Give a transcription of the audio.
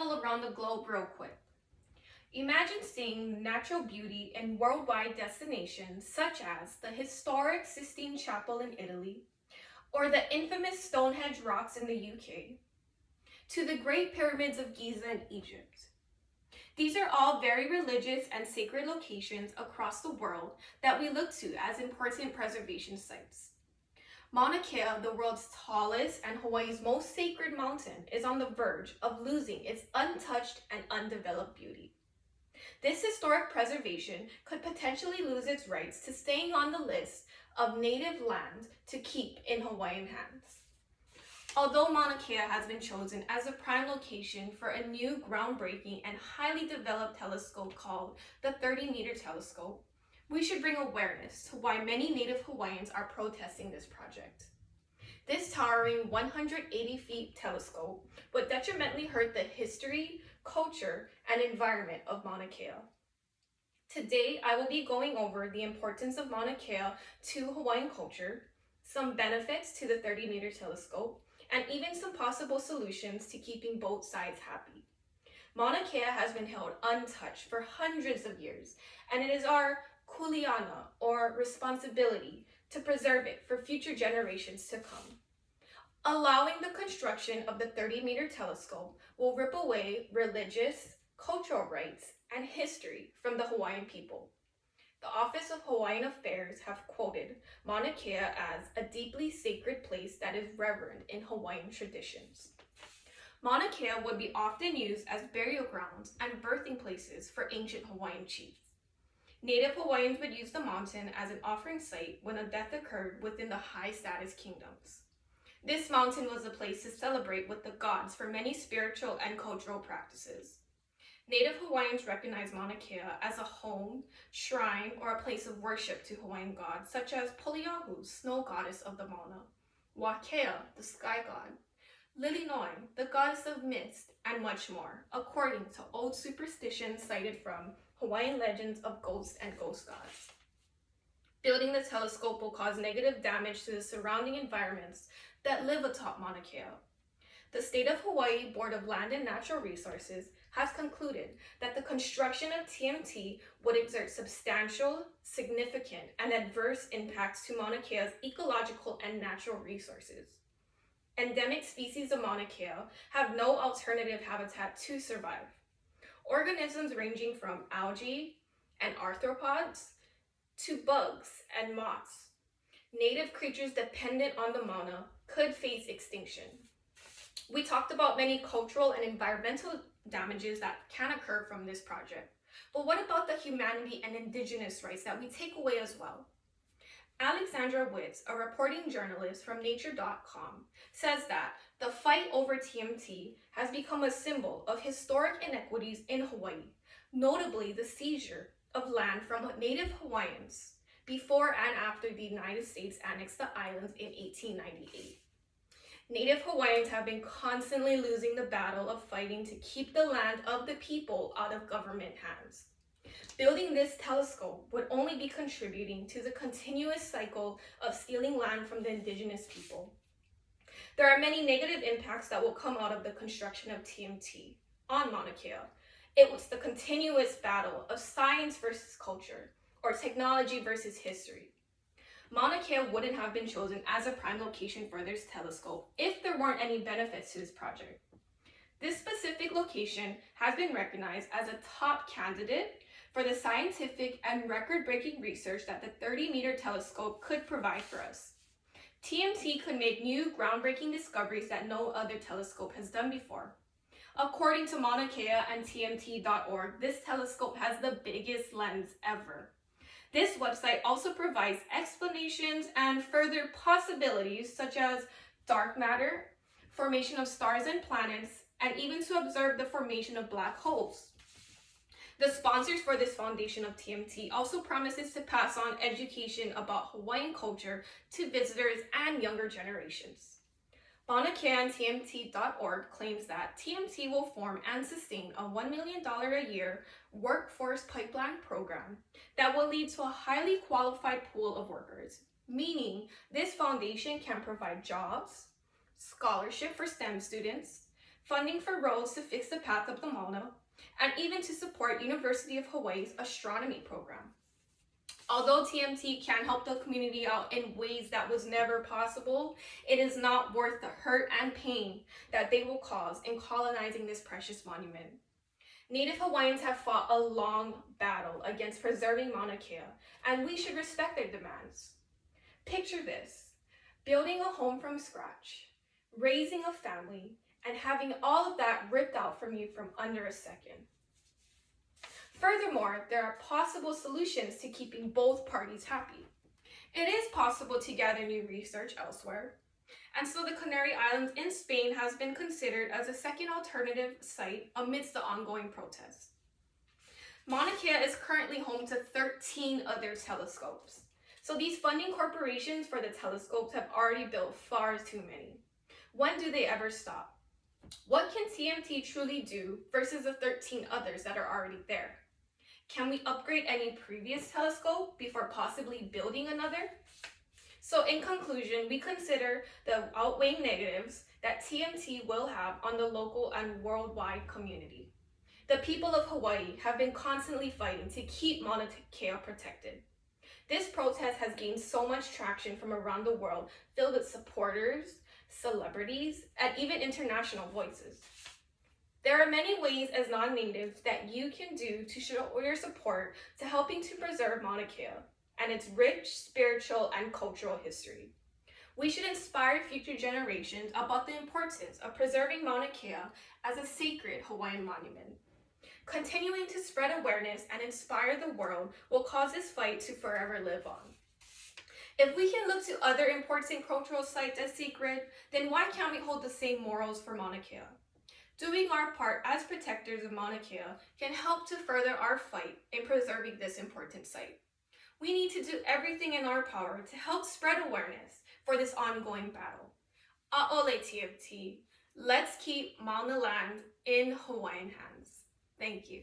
travel around the globe real quick. Imagine seeing natural beauty in worldwide destinations such as the historic Sistine Chapel in Italy, or the infamous Stonehenge rocks in the UK, to the Great Pyramids of Giza in Egypt. These are all very religious and sacred locations across the world that we look to as important preservation sites. Mauna Kea, the world's tallest and Hawaii's most sacred mountain, is on the verge of losing its untouched and undeveloped beauty. This historic preservation could potentially lose its rights to staying on the list of native land to keep in Hawaiian hands. Although Mauna Kea has been chosen as a prime location for a new groundbreaking and highly developed telescope called the 30-meter telescope, we should bring awareness to why many native Hawaiians are protesting this project. This towering 180 feet telescope would detrimentally hurt the history, culture, and environment of Mauna Kea. Today, I will be going over the importance of Mauna Kea to Hawaiian culture, some benefits to the 30-meter telescope, and even some possible solutions to keeping both sides happy. Mauna Kea has been held untouched for hundreds of years, and it is our kuleana, or responsibility, to preserve it for future generations to come. Allowing the construction of the 30-meter telescope will rip away religious, cultural rights, and history from the Hawaiian people. The Office of Hawaiian Affairs have quoted Mauna Kea as a deeply sacred place that is revered in Hawaiian traditions. Mauna Kea would be often used as burial grounds and birthing places for ancient Hawaiian chiefs. Native Hawaiians would use the mountain as an offering site when a death occurred within the high-status kingdoms. This mountain was a place to celebrate with the gods for many spiritual and cultural practices. Native Hawaiians recognize Mauna Kea as a home, shrine, or a place of worship to Hawaiian gods such as Poliahu, snow goddess of the Mauna, Wakea, the sky god, Lilinoi, the goddess of mist, and much more, according to old superstitions cited from Hawaiian legends of ghosts and ghost gods. Building the telescope will cause negative damage to the surrounding environments that live atop Mauna Kea. The State of Hawaii Board of Land and Natural Resources has concluded that the construction of TMT would exert substantial, significant, and adverse impacts to Mauna Kea's ecological and natural resources. Endemic species of Mauna Kea have no alternative habitat to survive. Organisms ranging from algae and arthropods to bugs and moths, native creatures dependent on the Mauna, could face extinction. We talked about many cultural and environmental damages that can occur from this project, but what about the humanity and indigenous rights that we take away as well? Alexandra Witz, a reporting journalist from Nature.com, says that the fight over TMT has become a symbol of historic inequities in Hawaii, notably the seizure of land from Native Hawaiians before and after the United States annexed the islands in 1898. Native Hawaiians have been constantly losing the battle of fighting to keep the land of the people out of government hands. Building this telescope would only be contributing to the continuous cycle of stealing land from the indigenous people. There are many negative impacts that will come out of the construction of TMT on Mauna Kea. It was the continuous battle of science versus culture, or technology versus history. Mauna Kea wouldn't have been chosen as a prime location for this telescope if there weren't any benefits to this project. This specific location has been recognized as a top candidate for the scientific and record-breaking research that the 30-meter telescope could provide for us. TMT could make new groundbreaking discoveries that no other telescope has done before. According to Mauna Kea and TMT.org, this telescope has the biggest lens ever. This website also provides explanations and further possibilities such as dark matter, formation of stars and planets, and even to observe the formation of black holes. The sponsors for this foundation of TMT also promises to pass on education about Hawaiian culture to visitors and younger generations. Mauna Kea and TMT.org claims that TMT will form and sustain a $1 million a year workforce pipeline program that will lead to a highly qualified pool of workers, meaning this foundation can provide jobs, scholarship for STEM students, funding for roads to fix the path up the Mauna, and even to support University of Hawaii's astronomy program. Although TMT can help the community out in ways that was never possible, it is not worth the hurt and pain that they will cause in colonizing this precious monument. Native Hawaiians have fought a long battle against preserving Mauna Kea, and we should respect their demands. Picture this: building a home from scratch, raising a family, and having all of that ripped out from you from under a second. Furthermore, there are possible solutions to keeping both parties happy. It is possible to gather new research elsewhere, and so the Canary Islands in Spain has been considered as a second alternative site amidst the ongoing protests. Mauna Kea is currently home to 13 other telescopes, so these funding corporations for the telescopes have already built far too many. When do they ever stop? What can TMT truly do versus the 13 others that are already there? Can we upgrade any previous telescope before possibly building another? So in conclusion, we consider the outweighing negatives that TMT will have on the local and worldwide community. The people of Hawaii have been constantly fighting to keep Mauna Kea protected. This protest has gained so much traction from around the world, filled with supporters, celebrities, and even international voices. There are many ways as non-natives that you can do to show your support to helping to preserve Mauna Kea and its rich spiritual and cultural history. We should inspire future generations about the importance of preserving Mauna Kea as a sacred Hawaiian monument. Continuing to spread awareness and inspire the world will cause this fight to forever live on. If we can look to other important cultural sites as sacred, then why can't we hold the same morals for Mauna Kea? Doing our part as protectors of Mauna Kea can help to further our fight in preserving this important site. We need to do everything in our power to help spread awareness for this ongoing battle. A'ole TMT, let's keep Mauna land in Hawaiian hands. Thank you.